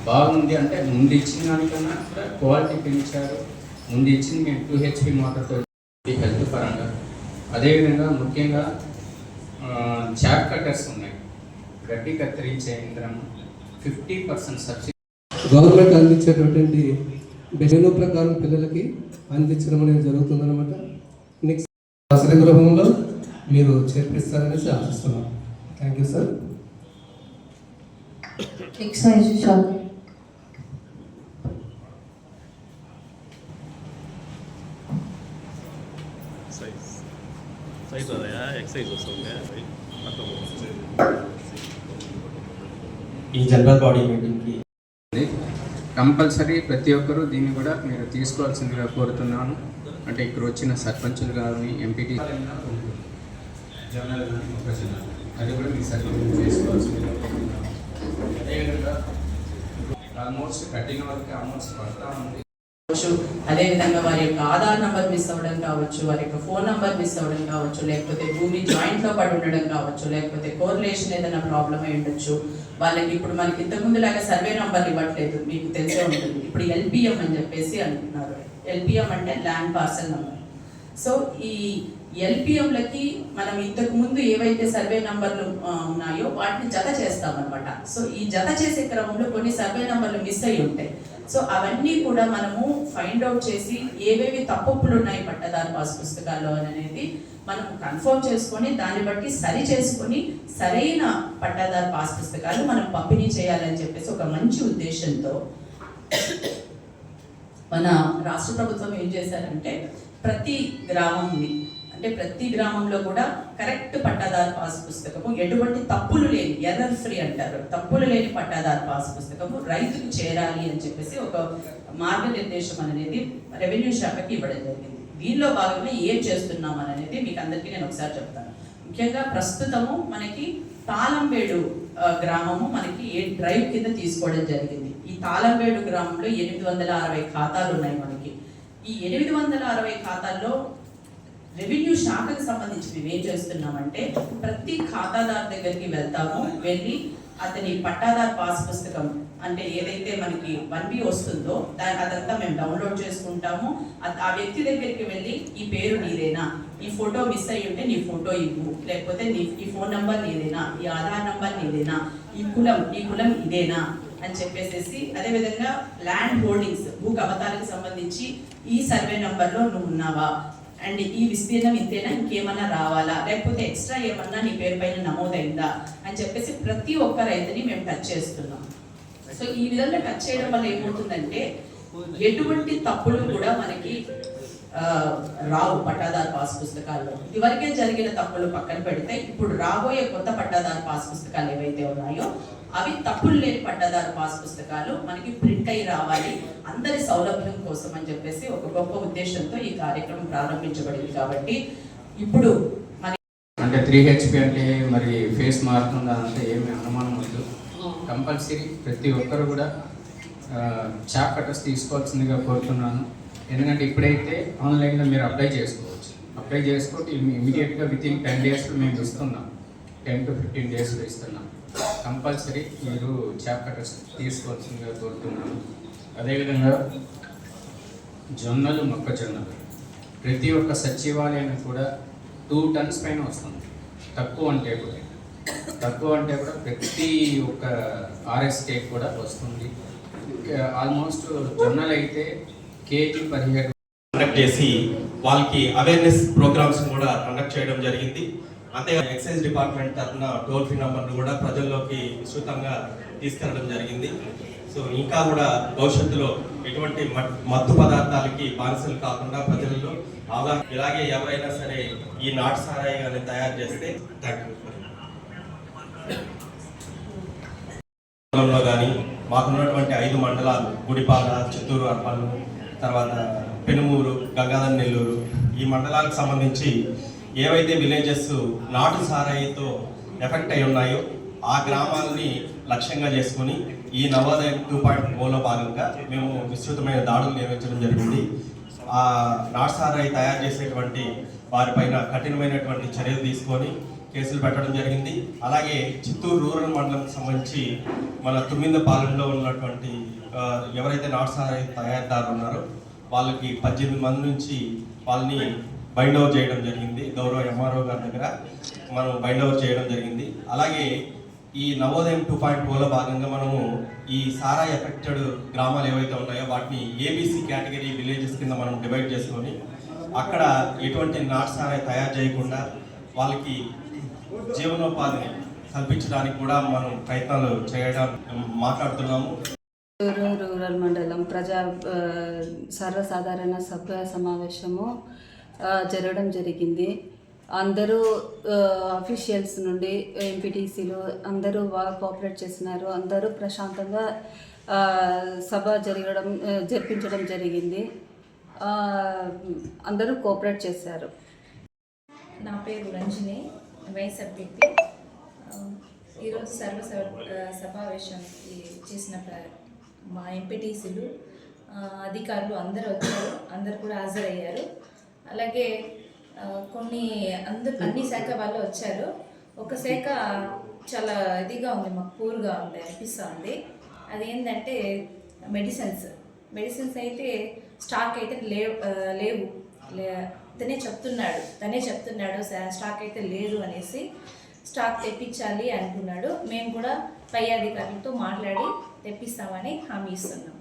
బాగుంది అంటే ముందు ఇచ్చిన దానికన్నా కూడా క్వాలిటీ పెంచారు. ముందు ఇచ్చింది మేము 2 HP మోటార్తో హెల్త్ పరంగా. అదేవిధంగా ముఖ్యంగా చాప్ కట్టర్స్ ఉన్నాయి, గడ్డి కత్తిరించే యంత్రం 50% సబ్సిడీ గవర్నమెంట్ అందించేటటువంటి మెనూ ప్రకారం పిల్లలకి అందించడం అనేది జరుగుతుందన్నమాట. నెక్స్ట్ వసతి గృహంలో మీరు చేర్పిస్తారనేసి ఆశిస్తున్నాం. Thank you sir. Excise shop size అదయా ఎక్సైజ్ వస్తుంది. ఈ జనరల్ బాడీ మీటింగ్కి కంపల్సరీ ప్రతి ఒక్కరూ దీన్ని కూడా మీరు తీసుకోవాల్సిందిగా కోరుతున్నాను. అంటే ఇక్కడ వచ్చిన సర్పంచులు కానీ ఎంపీటీ జనరల్ కానీ అది కూడా మీరు సర్టిఫికేట్ చేసుకోవాల్సిందిగా కోరుతున్నాను. అదేవిధంగా ఆల్మోస్ట్ కట్టిన వరకు అమౌంట్స్ పడతా ఉంది. అదేవిధంగా వారి యొక్క ఆధార్ నంబర్ మిస్ అవ్వడం కావచ్చు, వారి యొక్క ఫోన్ నంబర్ మిస్ అవ్వడం కావచ్చు, లేకపోతే భూమి జాయింట్లో పడి ఉండడం కావచ్చు, లేకపోతే కోరిలేషన్ ఏదైనా ప్రాబ్లం అయి ఉండొచ్చు. వాళ్ళకి ఇప్పుడు మనకి ఇంతకుముందు లాగా సర్వే నంబర్ ఇవ్వట్లేదు, మీకు తెలిసే ఉంటుంది. ఇప్పుడు LPM అని చెప్పేసి అంటున్నారు. LPM అంటే ల్యాండ్ పార్సల్ నంబర్. సో ఈ LPMలకి మనం ఇంతకు ముందు ఏవైతే సర్వే నంబర్లు ఉన్నాయో వాటిని జత చేస్తామన్నమాట. సో ఈ జత చేసే క్రమంలో కొన్ని సర్వే నంబర్లు మిస్ అయ్యి ఉంటాయి. సో అవన్నీ కూడా మనము ఫైండ్ అవుట్ చేసి ఏవేవి తప్పులు ఉన్నాయి పట్టదారు పాస్ పుస్తకాల్లో అనేది మనం కన్ఫర్మ్ చేసుకొని దాన్ని బట్టి సరి చేసుకొని సరైన పట్టాదారు పాస్ పుస్తకాలు మనం పంపిణీ చేయాలని చెప్పేసి ఒక మంచి ఉద్దేశంతో మన రాష్ట్ర ప్రభుత్వం ఏం చేశారంటే ప్రతి గ్రామంని అంటే ప్రతి గ్రామంలో కూడా కరెక్ట్ పట్టాదారు పాస్ పుస్తకము, ఎటువంటి తప్పులు లేని ఎర్రర్ ఫ్రీ అంటారు, తప్పులు లేని పట్టాదారు పాస్ పుస్తకము రైతుకు చేరాలి అని చెప్పేసి ఒక మార్గనిర్దేశం అనేది రెవెన్యూ శాఖకి ఇవ్వడం జరిగింది. దీనిలో భాగంగా ఏం చేస్తున్నాం అనేది మీకు అందరికీ నేను ఒకసారి చెప్తాను. ముఖ్యంగా ప్రస్తుతము మనకి తాళంబేడు గ్రామము మనకి ఏ డ్రైవ్ కింద తీసుకోవడం జరిగింది. ఈ తాళంబేడు గ్రామంలో 860 ఖాతాలు ఉన్నాయి మనకి. ఈ 860 ఖాతాల్లో రెవెన్యూ శాఖకు సంబంధించి మేము ఏం చేస్తున్నామంటే ప్రతి ఖాతాదారు దగ్గరికి వెళ్తాము, వెళ్ళి అతని పట్టాదారు పాస్ పుస్తకం అంటే ఏదైతే మనకి 1B వస్తుందో అదంతా మేము డౌన్లోడ్ చేసుకుంటాము. ఆ వ్యక్తి దగ్గరికి వెళ్ళి ఈ పేరు నీదేనా, ఈ ఫోటో మిస్ అయ్యి ఉంటే నీ ఫోటో ఇవ్వు, లేకపోతే ఈ ఫోన్ నంబర్ నీదేనా, ఈ ఆధార్ నంబర్ నీదేనా, ఈ కులం ఇదేనా అని చెప్పేసి, అదేవిధంగా ల్యాండ్ హోల్డింగ్స్ భూ కవతాలకు సంబంధించి ఈ సర్వే నంబర్లో నువ్వు ఉన్నావా, అండ్ ఈ విస్తీర్ణం ఇంతేనా, ఇంకేమన్నా రావాలా, లేకపోతే ఎక్స్ట్రా ఏమన్నా నీ పేరు పైన నమోదైందా అని చెప్పేసి ప్రతి ఒక్క రైతుని మేము టచ్ చేస్తున్నాం. సో ఈ విధంగా టచ్ చేయడం వల్ల ఏమవుతుందంటే ఎటువంటి తప్పులు కూడా మనకి రావు పట్టాదారు పాస్ పుస్తకాల్లో. ఇదివరకే జరిగిన తప్పులు పక్కన పెడితే ఇప్పుడు రాబోయే కొత్త పట్టాదారు పాస్ పుస్తకాలు ఏవైతే ఉన్నాయో అవి తప్పులు లేని పట్టాదారు పాస్ పుస్తకాలు మనకి ప్రింట్ అయ్యి రావాలి, అందరి సౌలభ్యం కోసం అని చెప్పేసి ఒక గొప్ప ఉద్దేశంతో ఈ కార్యక్రమం ప్రారంభించబడింది. కాబట్టి ఇప్పుడు అంటే 3 HP అంటే మరి ఫేస్ మారుతుందా అంటే ఏమి అనుమానం లేదు. కంపల్సరీ ప్రతి ఒక్కరు కూడా చాప్ కట్టర్స్ తీసుకోవాల్సిందిగా కోరుతున్నాను. ఎందుకంటే ఇప్పుడైతే ఆన్లైన్లో మీరు అప్లై చేసుకోవచ్చు. అప్లై చేసుకుంటే ఇమీడియట్గా వితిన్ 10 డేస్లో మేము ఇస్తున్నాం, 10 to 15 డేస్లో ఇస్తున్నాం. కంపల్సరీ మీరు చాప్ కట్టర్స్ తీసుకోవాల్సిందిగా కోరుతున్నాను. అదేవిధంగా మొక్కజొన్నలు ప్రతి ఒక్క సచివాలయం కూడా 2 tons పైన వస్తుంది. తక్కువ అంటే కూడా ప్రతి ఒక్క RSK కూడా వస్తుంది. ఆల్మోస్ట్ జొన్నలు అయితే కేజీ 17 కండక్ట్ చేసి వాళ్ళకి అవేర్నెస్ ప్రోగ్రామ్స్ కూడా కండక్ట్ చేయడం జరిగింది. అంతే ఎక్సైజ్ డిపార్ట్మెంట్ తరఫున టోల్ ఫ్రీ నంబర్ను కూడా ప్రజల్లోకి విస్తృతంగా తీసుకెళ్ళడం జరిగింది. సో ఇంకా కూడా భవిష్యత్తులో ఎటువంటి మత్తు పదార్థాలకి బానిసలు కాకుండా ప్రజల్లో ఇలాగే ఎవరైనా సరే ఈ నాటు సారాయి కానీ తయారు చేస్తే కానీ మాకున్నటువంటి 5 మండలాలు గుడిపాల, చిత్తూరు, అర్పల్లు, తర్వాత పెనుమూరు, గంగాధర్, నెల్లూరు ఈ మండలాలకు సంబంధించి ఏవైతే విలేజెస్ నాటు సారాయితో ఎఫెక్ట్ అయి ఉన్నాయో ఆ గ్రామాలని లక్ష్యంగా చేసుకొని ఈ నవోదయం 2.0లో భాగంగా మేము విస్తృతమైన దాడులు నిర్వహించడం జరిగింది. ఆ నాటు సారాయి తయారు చేసేటువంటి వారిపైన కఠినమైనటువంటి చర్యలు తీసుకొని కేసులు పెట్టడం జరిగింది. అలాగే చిత్తూరు రూరల్ మండలంకి సంబంధించి మన తుమ్మిందపాలెంలో ఉన్నటువంటి ఎవరైతే నాటుసారాయి తయారీదారులు ఉన్నారో వాళ్ళకి 18 మంది నుంచి వాళ్ళని బైండ్ ఓవర్ చేయడం జరిగింది. గౌరవ ఎంఆర్ఓ గారి దగ్గర మనం బైండ్ ఓవర్ చేయడం జరిగింది. అలాగే ఈ నవోదయం 2.0లో భాగంగా మనము ఈ సారాయి ఎఫెక్టెడ్ గ్రామాలు ఏవైతే ఉన్నాయో వాటిని ఏబీసీ కేటగిరీ విలేజెస్ కింద మనం డివైడ్ చేసుకొని అక్కడ ఎటువంటి నాటు సారాయి తయారు చేయకుండా వాళ్ళకి జీవనోపాధిని కల్పించడానికి కూడా మనం ప్రయత్నాలు చేయడం మాట్లాడుతున్నాము. రూరల్ మండలం సర్వసాధారణ సభ్య సమావేశము జరగడం జరిగింది. అందరూ అఫీషియల్స్ నుండి ఎంపీటీసీలు అందరూ బాగా కోఆపరేట్ చేస్తున్నారు. అందరూ ప్రశాంతంగా సభ జరిపించడం జరిగింది. అందరూ కోఆపరేట్ చేశారు. నా పేరు రంజిని, వైస్ సభ్యుడి. ఈరోజు సమావేశానికి చేసిన మా ఎంపీటీసీలు అధికారులు అందరూ వచ్చారు, అందరు కూడా హాజరయ్యారు. అలాగే అన్ని శాఖ వాళ్ళు వచ్చారు. ఒక శాఖ చాలా ఇదిగా ఉంది, మాకు పూర్గా ఉంది అనిపిస్తుంది. అదేంటంటే మెడిసిన్స్ అయితే స్టాక్ అయితే లేవు. తనే చెప్తున్నాడు స్టాక్ అయితే లేదు అనేసి, స్టాక్ తెప్పించాలి అంటున్నాడు. మేము కూడా పై అధికారులతో మాట్లాడి తెప్పిస్తామని హామీ ఇస్తున్నాం.